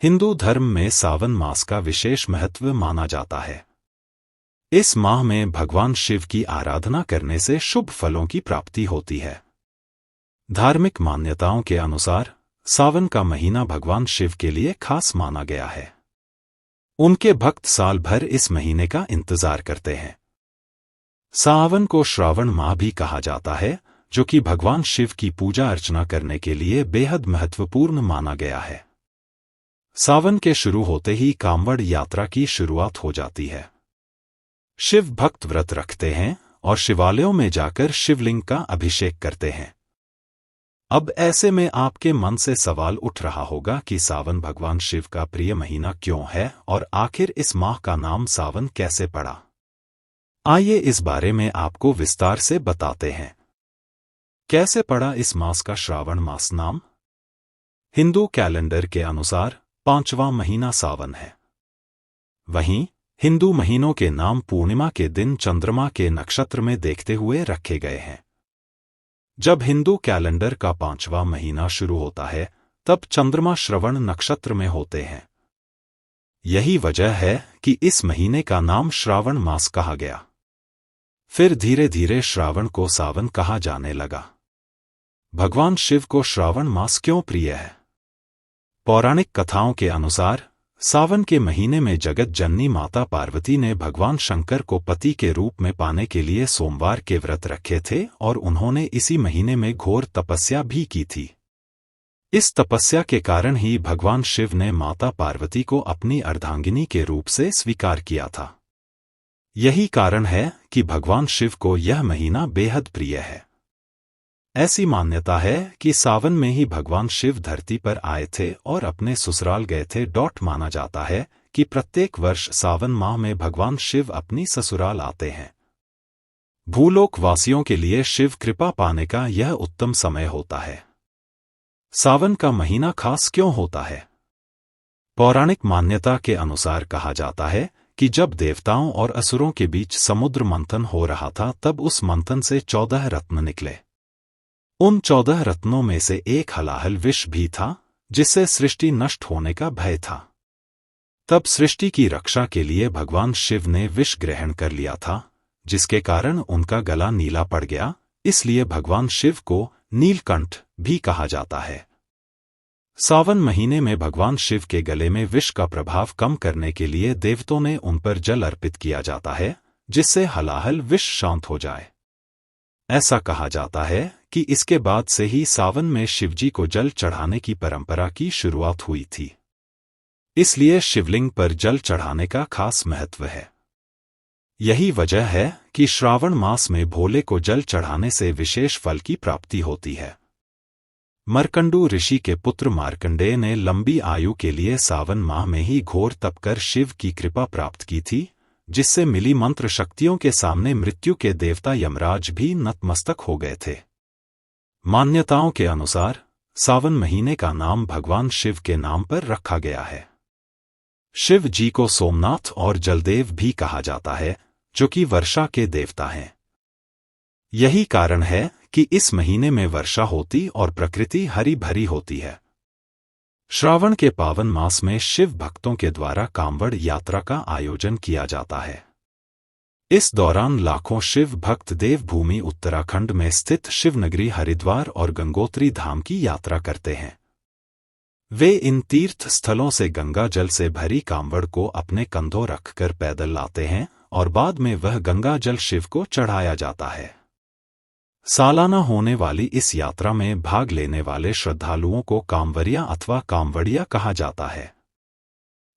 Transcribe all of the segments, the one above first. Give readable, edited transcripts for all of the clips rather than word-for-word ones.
हिंदू धर्म में सावन मास का विशेष महत्व माना जाता है। इस माह में भगवान शिव की आराधना करने से शुभ फलों की प्राप्ति होती है। धार्मिक मान्यताओं के अनुसार सावन का महीना भगवान शिव के लिए खास माना गया है। उनके भक्त साल भर इस महीने का इंतजार करते हैं। सावन को श्रावण माह भी कहा जाता है, जो कि भगवान शिव की पूजा अर्चना करने के लिए बेहद महत्वपूर्ण माना गया है। सावन के शुरू होते ही कांवड़ यात्रा की शुरुआत हो जाती है। शिव भक्त व्रत रखते हैं और शिवालयों में जाकर शिवलिंग का अभिषेक करते हैं। अब ऐसे में आपके मन से सवाल उठ रहा होगा कि सावन भगवान शिव का प्रिय महीना क्यों है और आखिर इस माह का नाम सावन कैसे पड़ा। आइए इस बारे में आपको विस्तार से बताते हैं। कैसे पड़ा इस मास का श्रावण मास नाम? हिंदू कैलेंडर के अनुसार 5वां महीना सावन है। वहीं हिंदू महीनों के नाम पूर्णिमा के दिन चंद्रमा के नक्षत्र में देखते हुए रखे गए हैं। जब हिंदू कैलेंडर का 5वां महीना शुरू होता है, तब चंद्रमा श्रवण नक्षत्र में होते हैं। यही वजह है कि इस महीने का नाम श्रावण मास कहा गया। फिर धीरे धीरे श्रावण को सावन कहा जाने लगा। भगवान शिव को श्रावण मास क्यों प्रिय है? पौराणिक कथाओं के अनुसार सावन के महीने में जगत जननी माता पार्वती ने भगवान शंकर को पति के रूप में पाने के लिए सोमवार के व्रत रखे थे और उन्होंने इसी महीने में घोर तपस्या भी की थी। इस तपस्या के कारण ही भगवान शिव ने माता पार्वती को अपनी अर्धांगिनी के रूप से स्वीकार किया था। यही कारण है कि भगवान शिव को यह महीना बेहद प्रिय है। ऐसी मान्यता है कि सावन में ही भगवान शिव धरती पर आए थे और अपने ससुराल गए थे। माना जाता है कि प्रत्येक वर्ष सावन माह में भगवान शिव अपनी ससुराल आते हैं। भूलोक वासियों के लिए शिव कृपा पाने का यह उत्तम समय होता है। सावन का महीना खास क्यों होता है? पौराणिक मान्यता के अनुसार कहा जाता है कि जब देवताओं और असुरों के बीच समुद्र मंथन हो रहा था, तब उस मंथन से 14 रत्न निकले। उन 14 रत्नों में से एक हलाहल विष भी था, जिससे सृष्टि नष्ट होने का भय था। तब सृष्टि की रक्षा के लिए भगवान शिव ने विष ग्रहण कर लिया था, जिसके कारण उनका गला नीला पड़ गया। इसलिए भगवान शिव को नीलकंठ भी कहा जाता है। सावन महीने में भगवान शिव के गले में विष का प्रभाव कम करने के लिए देवताओं ने उन पर जल अर्पित किया जाता है, जिससे हलाहल विष शांत हो जाए। ऐसा कहा जाता है कि इसके बाद से ही सावन में शिवजी को जल चढ़ाने की परंपरा की शुरुआत हुई थी। इसलिए शिवलिंग पर जल चढ़ाने का खास महत्व है। यही वजह है कि श्रावण मास में भोले को जल चढ़ाने से विशेष फल की प्राप्ति होती है। मर्कंडू ऋषि के पुत्र मार्कंडेय ने लंबी आयु के लिए सावन माह में ही घोर तप कर शिव की कृपा प्राप्त की थी, जिससे मिली मंत्र शक्तियों के सामने मृत्यु के देवता यमराज भी नतमस्तक हो गए थे। मान्यताओं के अनुसार सावन महीने का नाम भगवान शिव के नाम पर रखा गया है। शिव जी को सोमनाथ और जलदेव भी कहा जाता है, जो कि वर्षा के देवता हैं। यही कारण है कि इस महीने में वर्षा होती और प्रकृति हरी भरी होती है। श्रावण के पावन मास में शिव भक्तों के द्वारा कांवड़ यात्रा का आयोजन किया जाता है। इस दौरान लाखों शिव भक्त देवभूमि उत्तराखंड में स्थित शिवनगरी हरिद्वार और गंगोत्री धाम की यात्रा करते हैं। वे इन तीर्थ स्थलों से गंगा जल से भरी कांवड़ को अपने कंधों रखकर पैदल लाते हैं और बाद में वह गंगा जल शिव को चढ़ाया जाता है। सालाना होने वाली इस यात्रा में भाग लेने वाले श्रद्धालुओं को कांवरिया अथवा कांवड़िया कहा जाता है।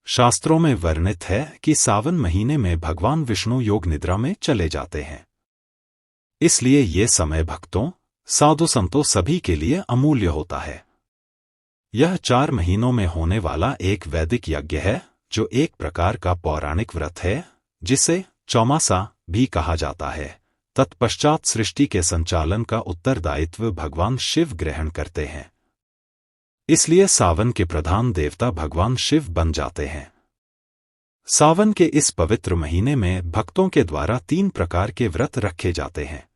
शास्त्रों में वर्णित है कि सावन महीने में भगवान विष्णु योग निद्रा में चले जाते हैं। इसलिए ये समय भक्तों, साधु संतों सभी के लिए अमूल्य होता है। यह 4 महीनों में होने वाला एक वैदिक यज्ञ है, जो एक प्रकार का पौराणिक व्रत है, जिसे चौमासा भी कहा जाता है। तत्पश्चात सृष्टि के संचालन का उत्तरदायित्व भगवान शिव ग्रहण करते हैं। इसलिए सावन के प्रधान देवता भगवान शिव बन जाते हैं। सावन के इस पवित्र महीने में भक्तों के द्वारा 3 प्रकार के व्रत रखे जाते हैं।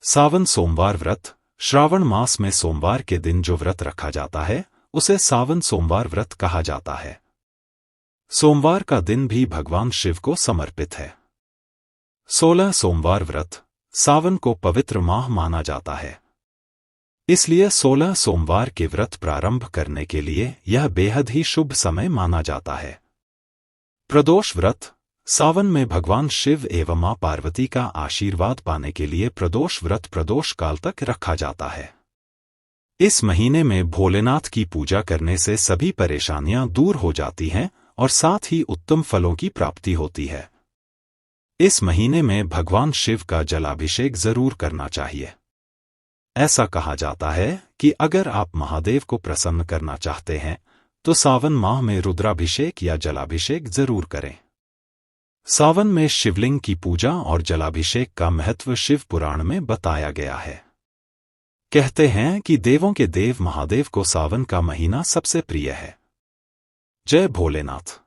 सावन सोमवार व्रत। श्रावण मास में सोमवार के दिन जो व्रत रखा जाता है, उसे सावन सोमवार व्रत कहा जाता है। सोमवार का दिन भी भगवान शिव को समर्पित है। 16 सोमवार व्रत। सावन को पवित्र माह माना जाता है, इसलिए 16 सोमवार के व्रत प्रारंभ करने के लिए यह बेहद ही शुभ समय माना जाता है। प्रदोष व्रत। सावन में भगवान शिव एवं मां पार्वती का आशीर्वाद पाने के लिए प्रदोष व्रत प्रदोष काल तक रखा जाता है। इस महीने में भोलेनाथ की पूजा करने से सभी परेशानियां दूर हो जाती हैं और साथ ही उत्तम फलों की प्राप्ति होती है। इस महीने में भगवान शिव का जलाभिषेक जरूर करना चाहिए। ऐसा कहा जाता है कि अगर आप महादेव को प्रसन्न करना चाहते हैं तो सावन माह में रुद्राभिषेक या जलाभिषेक जरूर करें। सावन में शिवलिंग की पूजा और जलाभिषेक का महत्व शिव पुराण में बताया गया है। कहते हैं कि देवों के देव महादेव को सावन का महीना सबसे प्रिय है। जय भोलेनाथ।